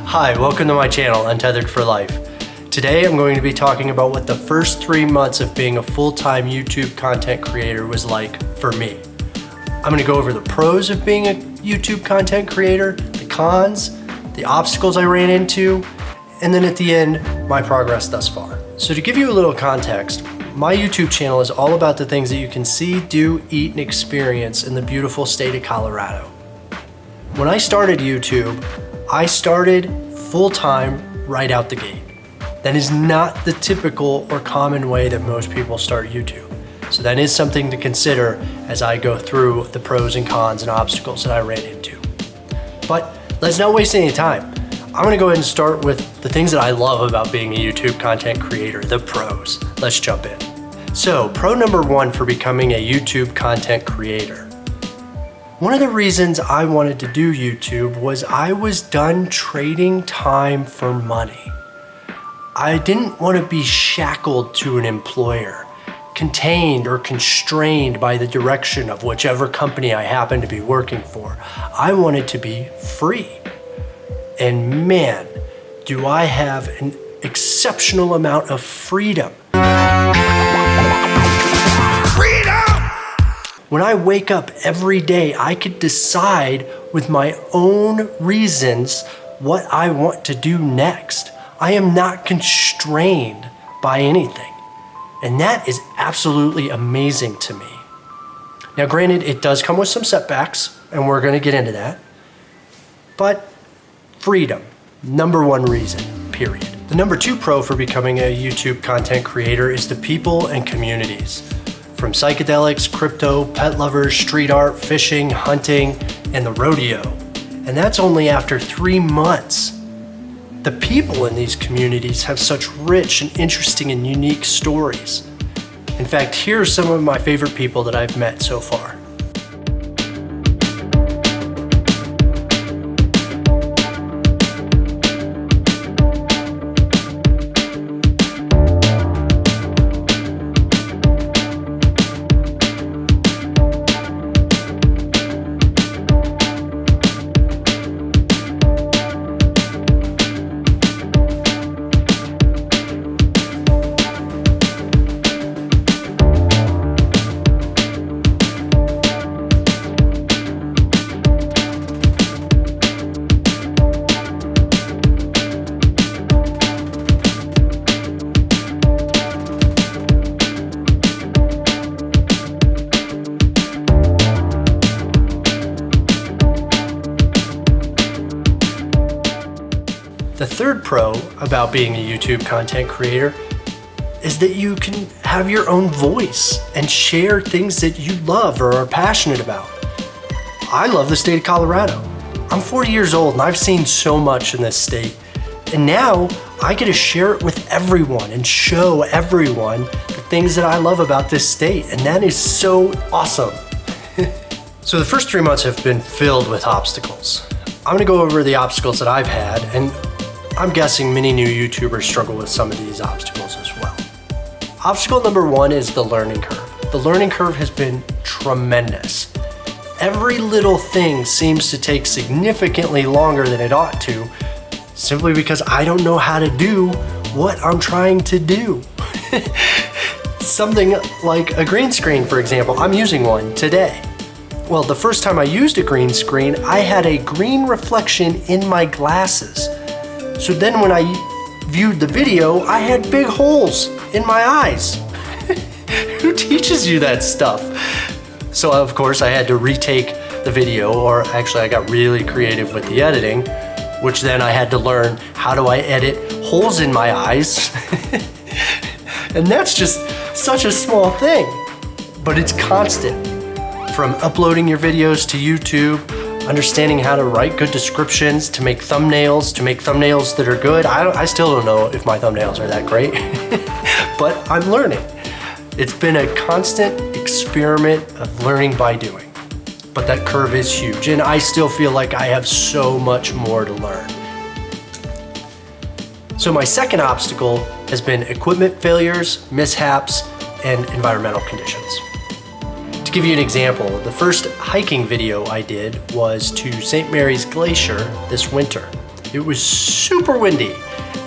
Hi, welcome to my channel, Untethered for Life. Today I'm going to be talking about what the first 3 months of being a full-time YouTube content creator was like for me. I'm going to go over the pros of being a YouTube content creator, the cons, the obstacles I ran into, and then at the end, my progress thus far. So to give you a little context, my YouTube channel is all about the things that you can see, do, eat, and experience in the beautiful state of Colorado. When I started YouTube, I started full-time right out the gate. That is not the typical or common way that most people start YouTube. So that is something to consider as I go through the pros and cons and obstacles that I ran into. But let's not waste any time. I'm gonna go ahead and start with the things that I love about being a YouTube content creator, the pros. Let's jump in. So, pro number 1 for becoming a YouTube content creator. One of the reasons I wanted to do YouTube was I was done trading time for money. I didn't want to be shackled to an employer, contained or constrained by the direction of whichever company I happened to be working for. I wanted to be free. And man, do I have an exceptional amount of freedom. When I wake up every day, I could decide with my own reasons what I want to do next. I am not constrained by anything. And that is absolutely amazing to me. Now, granted, it does come with some setbacks, and we're gonna get into that. But freedom, number 1 reason, period. The number 2 pro for becoming a YouTube content creator is the people and communities. From psychedelics, crypto, pet lovers, street art, fishing, hunting, and the rodeo. And that's only after 3 months. The people in these communities have such rich and interesting and unique stories. In fact, here are some of my favorite people that I've met so far. The third pro about being a YouTube content creator is that you can have your own voice and share things that you love or are passionate about. I love the state of Colorado. I'm 40 years old and I've seen so much in this state. And now I get to share it with everyone and show everyone the things that I love about this state. And that is so awesome. So the first 3 months have been filled with obstacles. I'm gonna go over the obstacles that I've had, and I'm guessing many new YouTubers struggle with some of these obstacles as well. Obstacle number 1 is the learning curve. The learning curve has been tremendous. Every little thing seems to take significantly longer than it ought to, simply because I don't know how to do what I'm trying to do. Something like a green screen, for example. I'm using one today. Well, the first time I used a green screen, I had a green reflection in my glasses. So then when I viewed the video, I had big holes in my eyes. Who teaches you that stuff? So of course I had to retake the video, or actually I got really creative with the editing, which then I had to learn how do I edit holes in my eyes. And that's just such a small thing, but it's constant. From uploading your videos to YouTube, understanding how to write good descriptions, to make thumbnails that are good. I still don't know if my thumbnails are that great, but I'm learning. It's been a constant experiment of learning by doing, but that curve is huge, and I still feel like I have so much more to learn. So my second obstacle has been equipment failures, mishaps, and environmental conditions. To give you an example, the first hiking video I did was to St. Mary's Glacier this winter. It was super windy,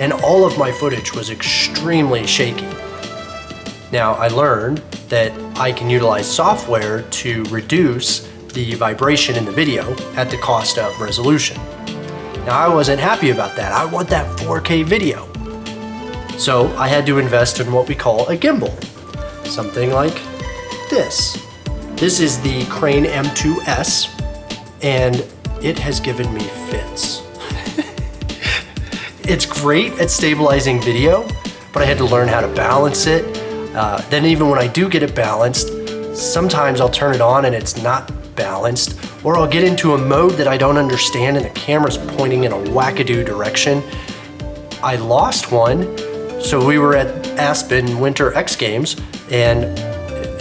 and all of my footage was extremely shaky. Now, I learned that I can utilize software to reduce the vibration in the video at the cost of resolution. Now, I wasn't happy about that. I want that 4K video. So I had to invest in what we call a gimbal. Something like this. This is the Crane M2S, and it has given me fits. It's great at stabilizing video, but I had to learn how to balance it. Then even when I do get it balanced, sometimes I'll turn it on and it's not balanced, or I'll get into a mode that I don't understand and the camera's pointing in a wackadoo direction. I lost one, so we were at Aspen Winter X Games, and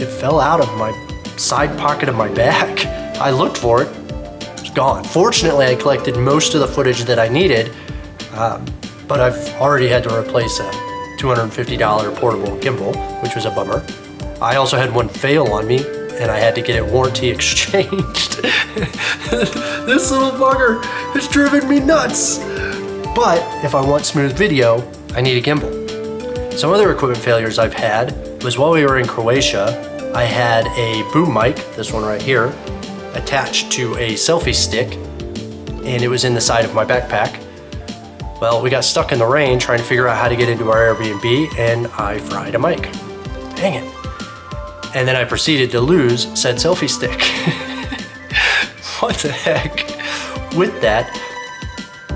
it fell out of my side pocket of my bag. I looked for it, it was gone. Fortunately, I collected most of the footage that I needed, but I've already had to replace a $250 portable gimbal, which was a bummer. I also had one fail on me, and I had to get it warranty exchanged. This little bugger has driven me nuts. But if I want smooth video, I need a gimbal. Some other equipment failures I've had was while we were in Croatia, I had a boom mic, this one right here, attached to a selfie stick, and it was in the side of my backpack. Well, we got stuck in the rain trying to figure out how to get into our Airbnb, and I fried a mic. Dang it. And then I proceeded to lose said selfie stick. What the heck? With that,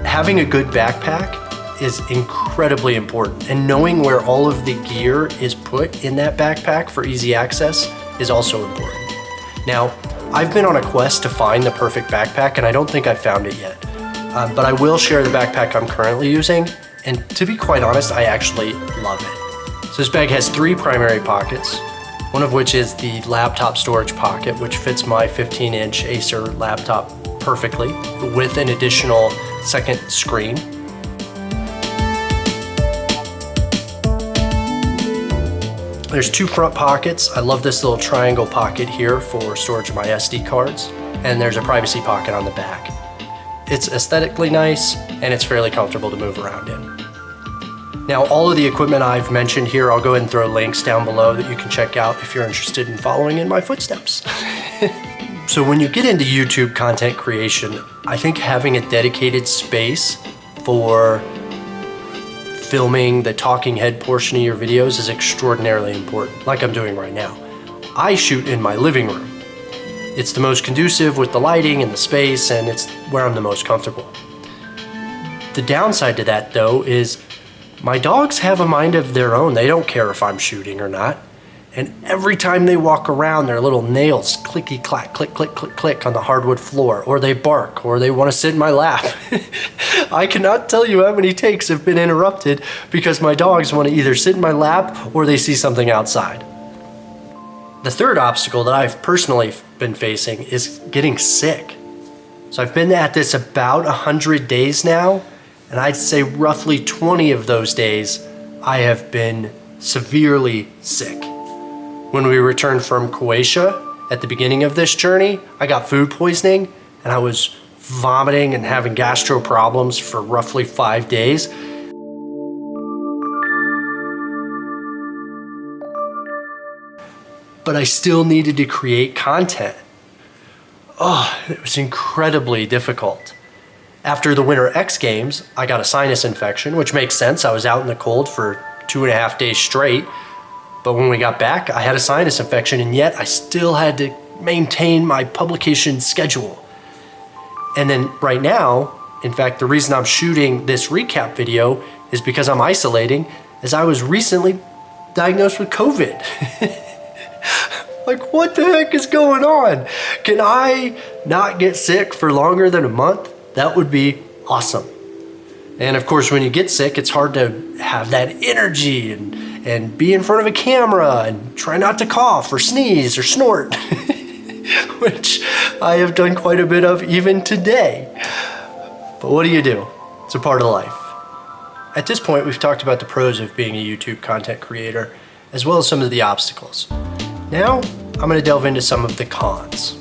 having a good backpack is incredibly important, and knowing where all of the gear is put in that backpack for easy access is also important. Now, I've been on a quest to find the perfect backpack, and I don't think I've found it yet. But I will share the backpack I'm currently using, and to be quite honest, I actually love it. So this bag has 3 primary pockets, one of which is the laptop storage pocket, which fits my 15-inch Acer laptop perfectly, with an additional second screen. There's 2 front pockets. I love this little triangle pocket here for storage of my SD cards, and there's a privacy pocket on the back. It's aesthetically nice, and it's fairly comfortable to move around in. Now, all of the equipment I've mentioned here, I'll go ahead and throw links down below that you can check out if you're interested in following in my footsteps. So when you get into YouTube content creation, I think having a dedicated space for filming the talking head portion of your videos is extraordinarily important, like I'm doing right now. I shoot in my living room. It's the most conducive with the lighting and the space, and it's where I'm the most comfortable. The downside to that, though, is my dogs have a mind of their own. They don't care if I'm shooting or not. And every time they walk around, their little nails clicky-clack, click, click, click, click on the hardwood floor, or they bark, or they want to sit in my lap. I cannot tell you how many takes have been interrupted because my dogs want to either sit in my lap or they see something outside. The third obstacle that I've personally been facing is getting sick. So I've been at this about 100 days now, and I'd say roughly 20 of those days I have been severely sick. When we returned from Croatia at the beginning of this journey, I got food poisoning and I was vomiting and having gastro problems for roughly 5 days. But I still needed to create content. Oh, it was incredibly difficult. After the Winter X Games, I got a sinus infection, which makes sense. I was out in the cold for 2.5 days straight. But when we got back, I had a sinus infection, and yet I still had to maintain my publication schedule. And then right now, in fact, the reason I'm shooting this recap video is because I'm isolating, as I was recently diagnosed with COVID. Like, what the heck is going on? Can I not get sick for longer than a month? That would be awesome. And of course, when you get sick, it's hard to have that energy and be in front of a camera and try not to cough or sneeze or snort, which I have done quite a bit of even today. But what do? It's a part of life. At this point, we've talked about the pros of being a YouTube content creator, as well as some of the obstacles. Now, I'm going to delve into some of the cons.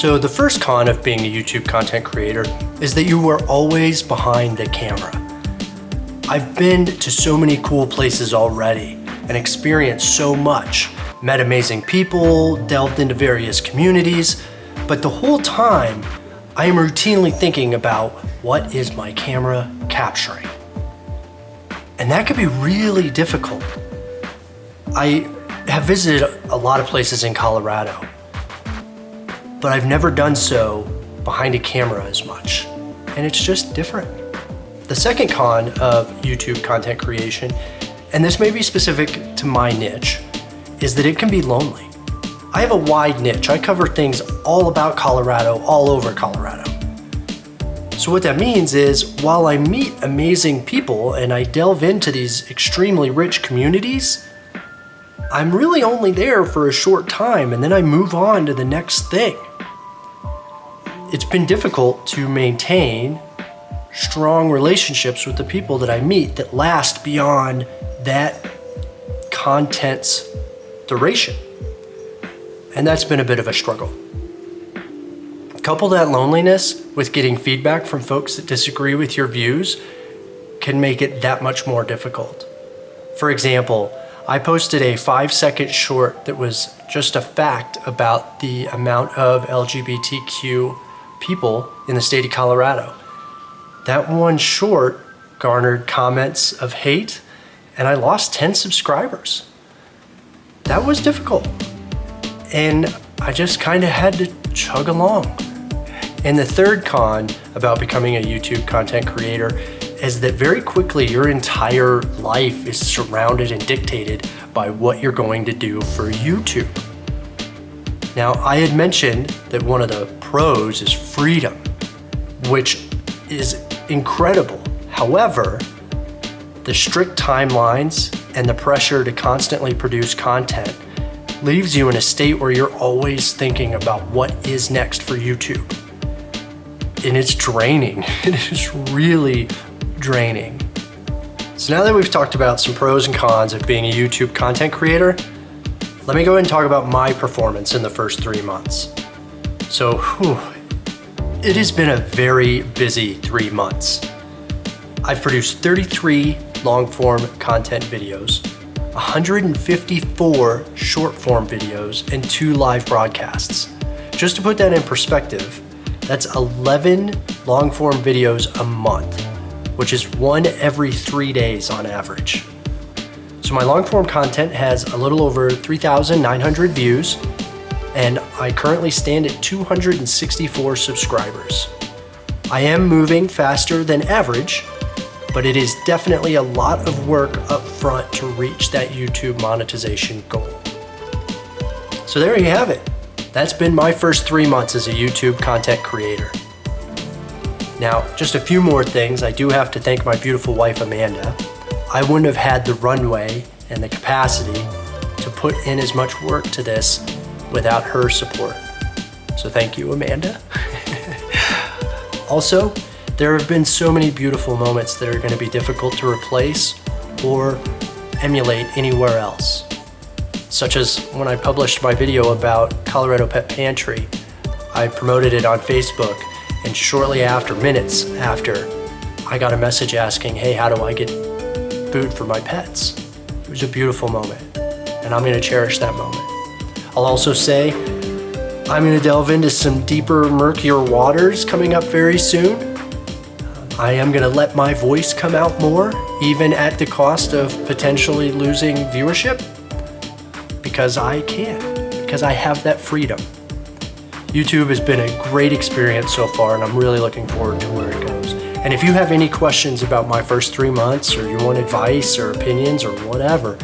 So the first con of being a YouTube content creator is that you are always behind the camera. I've been to so many cool places already and experienced so much, met amazing people, delved into various communities, but the whole time I am routinely thinking about what is my camera capturing? And that can be really difficult. I have visited a lot of places in Colorado, but I've never done so behind a camera as much, and it's just different. The second con of YouTube content creation, and this may be specific to my niche, is that it can be lonely. I have a wide niche. I cover things all about Colorado, all over Colorado. So what that means is, while I meet amazing people and I delve into these extremely rich communities, I'm really only there for a short time and then I move on to the next thing. It's been difficult to maintain strong relationships with the people that I meet that last beyond that content's duration. And that's been a bit of a struggle. Couple that loneliness with getting feedback from folks that disagree with your views can make it that much more difficult. For example, I posted a 5-second short that was just a fact about the amount of LGBTQ people in the state of Colorado. That one short garnered comments of hate, and I lost 10 subscribers. That was difficult. And I just kind of had to chug along. And the third con about becoming a YouTube content creator is that very quickly your entire life is surrounded and dictated by what you're going to do for YouTube. Now, I had mentioned that one of the pros is freedom, which is incredible. However, the strict timelines and the pressure to constantly produce content leaves you in a state where you're always thinking about what is next for YouTube. And it's draining. It is really draining. So now that we've talked about some pros and cons of being a YouTube content creator, let me go ahead and talk about my performance in the first 3 months. So, it has been a very busy 3 months. I've produced 33 long-form content videos, 154 short-form videos, and 2 live broadcasts. Just to put that in perspective, that's 11 long-form videos a month, which is 1 every 3 days on average. So my long-form content has a little over 3,900 views, and I currently stand at 264 subscribers. I am moving faster than average, but it is definitely a lot of work up front to reach that YouTube monetization goal. So there you have it. That's been my first 3 months as a YouTube content creator. Now, just a few more things. I do have to thank my beautiful wife, Amanda. I wouldn't have had the runway and the capacity to put in as much work to this without her support. So thank you, Amanda. Also, there have been so many beautiful moments that are going to be difficult to replace or emulate anywhere else. Such as when I published my video about Colorado Pet Pantry. I promoted it on Facebook, and shortly after, minutes after, I got a message asking, hey, how do I get food for my pets? It was a beautiful moment, and I'm going to cherish that moment. I'll also say I'm going to delve into some deeper, murkier waters coming up very soon. I am going to let my voice come out more, even at the cost of potentially losing viewership, because I can, because I have that freedom. YouTube has been a great experience so far, and I'm really looking forward to where it goes. And if you have any questions about my first 3 months, or you want advice or opinions or whatever,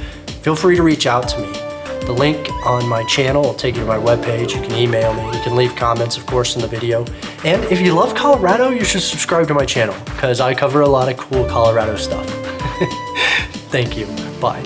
feel free to reach out to me. The link on my channel will take you to my webpage. You can email me. You can leave comments, of course, in the video. And if you love Colorado, you should subscribe to my channel because I cover a lot of cool Colorado stuff. Thank you. Bye.